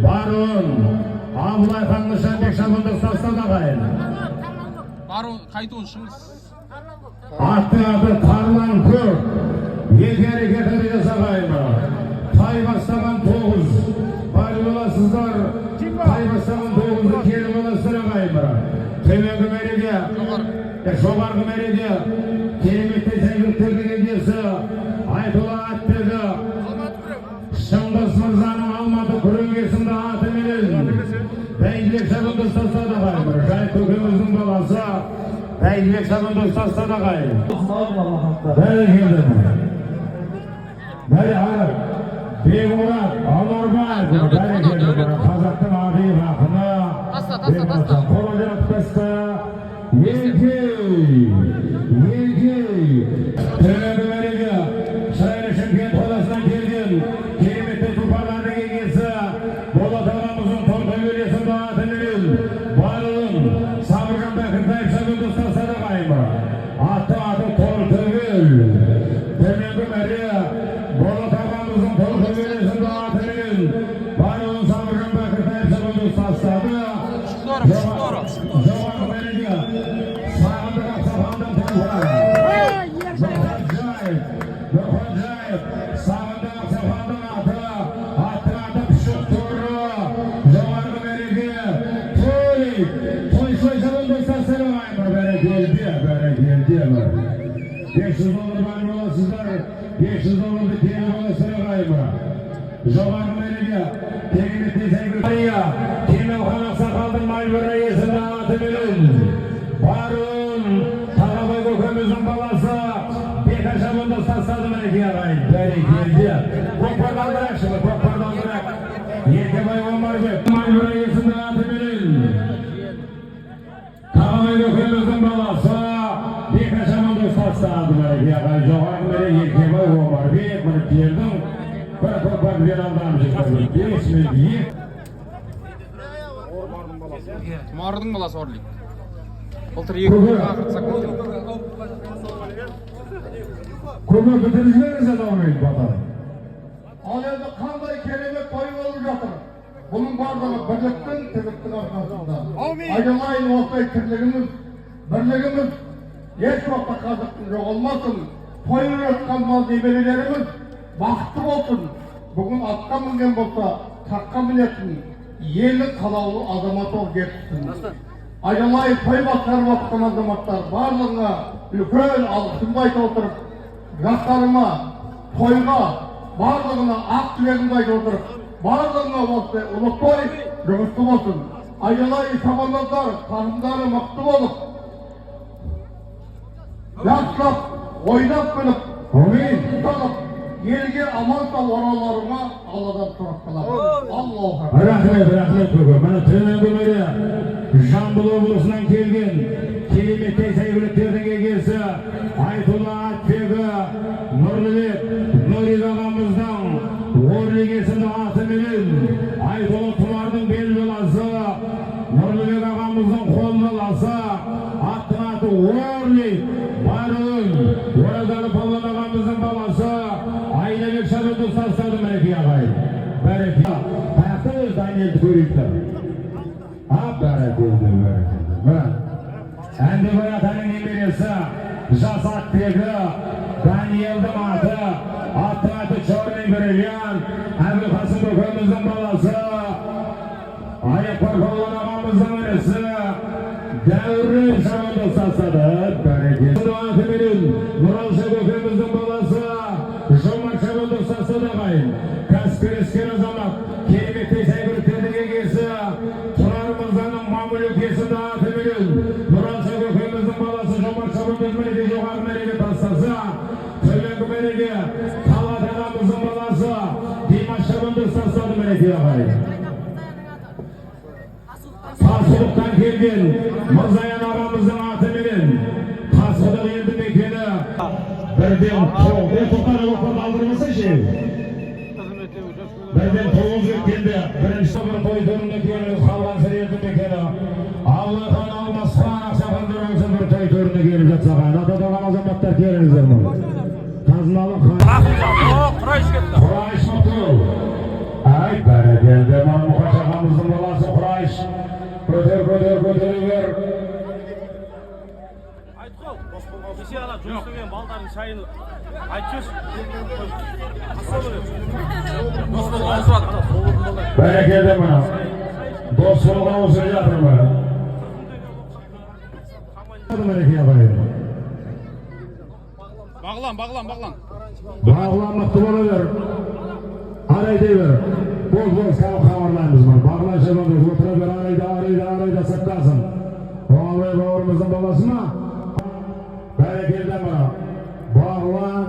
Barun, Abulay Han Nişanbek Şabındık Sastada kayın. Barun kayıt oluşunuz. Adı Tarlan Kök, Yekeri Geteri Yasakayma. Tay başlaman 9, bari olasızlar, tay başlaman 9'u kelime olasıra kayma. Temengi merege, şobargı merege, kelimette sevgiltirgin ediyesi, Aytola Attegi, Şındıs Mırza'nın almadı kurungesinde atımının, Beylik Şabındık Sastada kayma. Şayet kökümüzün balası, Beylik Şabındık Sastada kayma. Böyle girdim. Böyle Arap, Bey Murat, Anormal, böyle girdim. Kazaktın abi bakını, Kolaca Tıpesta, Yeki, Tönöbü Verigi, Şaylı Şınkent Odası'na girdin, Kerimette Tuparlar'ın ilgisi, Bolat Ağamızın Torta Gölesi'nde atınırız, Barılın, Sabırgan Bekirtayip Şabındık Sastada kayma. Atı Torta Göl, Tönöbü Verigi, Bolat Ağamızın Torta Gölesi'nde atınırız, Barılın, Sabırgan Bekirtayip Şabındık Sastada. Jawab Verigi, Sağındık Aksafan'dan Torta. Acayip, sağında Aksafan'dan atı pişik turru, Javargı Verigi, Toy Şabındık Sastada kayma. Böyle geldi. 500 dolar bari olasızlar, 500 dolar da kelime olasıra kayma. Javargı Verigi, Kerimette sevgili Kemal Han Sakal'ın Mayvara yesinde atı bilin. Barun, Tarabay Gökümüzün balası, Beka Şabındık Sastada Verigi'ye kayın. Böyle geldi. Kokpardan bırak şimdi, kokpardan bırak. Yerkebay Omar Bey, Mayvara yesinde atı bilin. Tarabay Gökümüzün balası, Beka Şabındık Sastada Verigi'ye kayın. Javargı Verigi, Yerkebay Omar Bey, bunu girdim. Bir kokpardan bir adam çıktı. 5 milyon. Mardın balası orlik. Былтыр 2 күн ақыртсақ болды. Көмек бітіріңіздеріңіз адамайын батады. Ал енді қандай керемет той болып жатыр. Бұның барлығы бірліктің, тірліктің арқасында. Айналайын осылай тірлігіміз, бірлігіміз еш уақытта қазақтың жоғалмасын. Тойып жатқан мал немерелеріміз бақытты болсын. Бүгін атқа мінген болса, таққа мінетін елі қалаулы азамат болып жетсін. Айналайын той басқарып жатқан азаматтар барлығына үлкен алғысымды айта отырып, жастарыма, тойға, барлығына ақ тілегімді айта отырып, барлығына осы ұлы той жұмысты болсын. Айналайын шабандоздар, қанымдары мықты болып, жақсылап, ойнап біліп, ұсталып, елге аман сау ораларыма Алладан сұрап қаламын. Аллаху Рахмет көке. Мына төменгі бері Жамбыл облысынан келген кереметтей сәйгүліктердің егесі Айтулла Атбегі Нұрлыбек Нұрик ағамыздың Орлегесінің атыменен Айтулла Тұмардың бел баласы Нұрлыбек ағамыздың қол баласы аттың аты Орлик Барың Оразалы Паллан ағамыздың баласы Айнабек Шабындық Сасады Мәреке ағай. Бәрекелді. Таяқты өз Даниэлді көрейікті. Бәрекелді. Мына Әндебай атаның немересі жас Атбегі Даниэлдің аты, аттың аты Черный Бриллиант, Әбілқасым көкеміздің баласы, Аяқбар Паллан ағамыздың інісі, Дәурен Шабындық Сасады. Бәрекелді. Атыменен Нұралша көкеміздің баласы Жомарт Шабындық Сасады қайын. Кәсіпкер азамат, кереметтей сәйгүліктердің егесі, Тұрар Мырзаның мамылық есімді атыменен Нұралша көкеміздің баласы Жомарт Шабындық Мереке жоғары мереке тастаса, төменгі мереке Талат ағамыздың баласы Димаш Шабындық Сасады мереке ағайын. Тасылықтан келген Мырзаян ағамыздың атыменен Тасқыдық елді мекені бірден тоқтары оқырды алдырмаса ше? Бірден 9 өткенде бірінші бір той түрінде келіңіз қалған сыр елді мекені Аллахан Алмасхан Ақшақандар өңсі бір той түрінде келіп жатсаған. Атадан азаматтар келіңіздер мұны. Қазыналы Құрайш кетті. Құрайш мұтыл. Ay barakeldi. Mana Mukaş ağamızın balası Kurayş. Көтер. Айтқол, кеше ана жұмыс істеген балдардың шайын айтшы. Дос болған сұрады. Бәрекелді мына. Дос болған осы жатыр ма? Бәрекелді ағайын. Бағлан. Бағлан мықты бола бер. Арайдай бер. Боз хабарлаймыз мына. Бағлан шабандыз отыра бер. Арайда сақтасын. Оңалбай бауырымыздың баласы ма? Бәрекелді мына. Бағлан.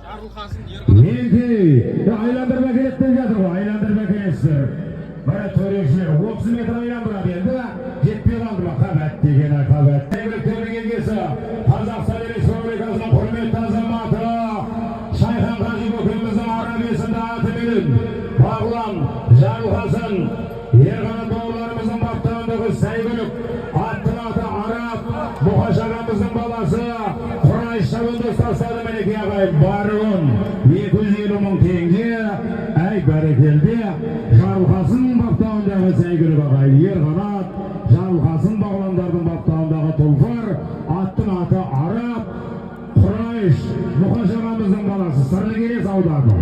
Жарылқасын ерғаны. Менде айландырма келеттен жатыр ғой, айландырма келесіздер. Бәрі төрешілер 30 метр айландырады енді, жетпей қалды ма? Қабат дегені қабат. Игіліктердің егесі, Қазақстан Республикасының құрметті азаматы, Шайхан Қажы көкеміздің арабесінде атыменен Бағлан Жарылқасын, ерғаны бауырларымыздың баптауындағы сәйгүлік, аттың аты Арап, Мұқаш ағамыздың баласы, Құрайш шабынды ұстасады мінеке ағайын баруын 250 мың теңге. Әй бәрекелді. Жарылқасын баптауындағы сәйгүлік ағайын Ерқанат, Жарылқасын бағландардың баптауындағы тұлпар, аттың аты Арап, Құрайш Мұқаш ағамыздың баласы Сырлыкерес ауданы.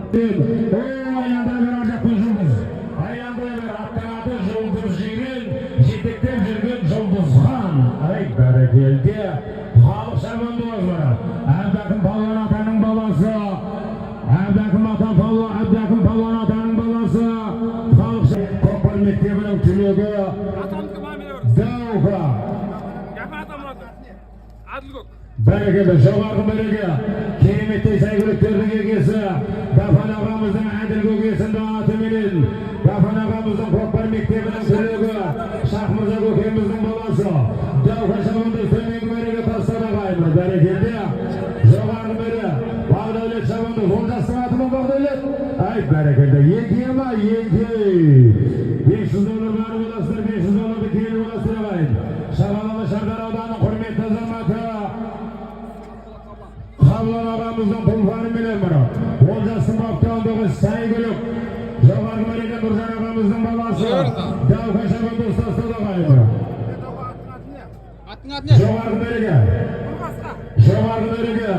Аяндыра бер аржақпен жұлдыз. Аяндыра бер аттың аты Жұлдыз Жирен, жетектеп жүрген Жұлдызхан. Әй бәрекелді. Халық шабанды өзбара. Әбдәкім Палуан атаның баласы. Әбдәкім Палуан атаның баласы. Халық Көкпар мектебінің түлегі. Дауға. Бәрекелді, жоғарғы бәреге. Кереметтей сәйгүліктердің егесі. Гафан ағамыздың әділ көкесінде атыменен. Гафан ағамыздың Көкпар мектебінің түлегі. Шахмырза көкеміздің баласы. Дауға шабанды төменгі бәреге тастады қайымы. Бәрекелді. Жоғарғы бәре. Бағдәулет шабанды. Олжастың атымын Бағдәулет. Ай бәрекелді. Елге ма? Елге. 500 доллар бәрі боласыздар. 500 долларды келі боласыздар ағайын. Шағалалы Шардар ауданының құрметті азаматы. Қабылан ағамыздың тұлпары менен мұра. Олжастың баптауындағы сәйгүлік. Жоғарғы бәреге Нұржан ағамыздың баласы. Дауға шабанды ұстастады ағайын. Аттың аты не? Жоғарғы бәреге.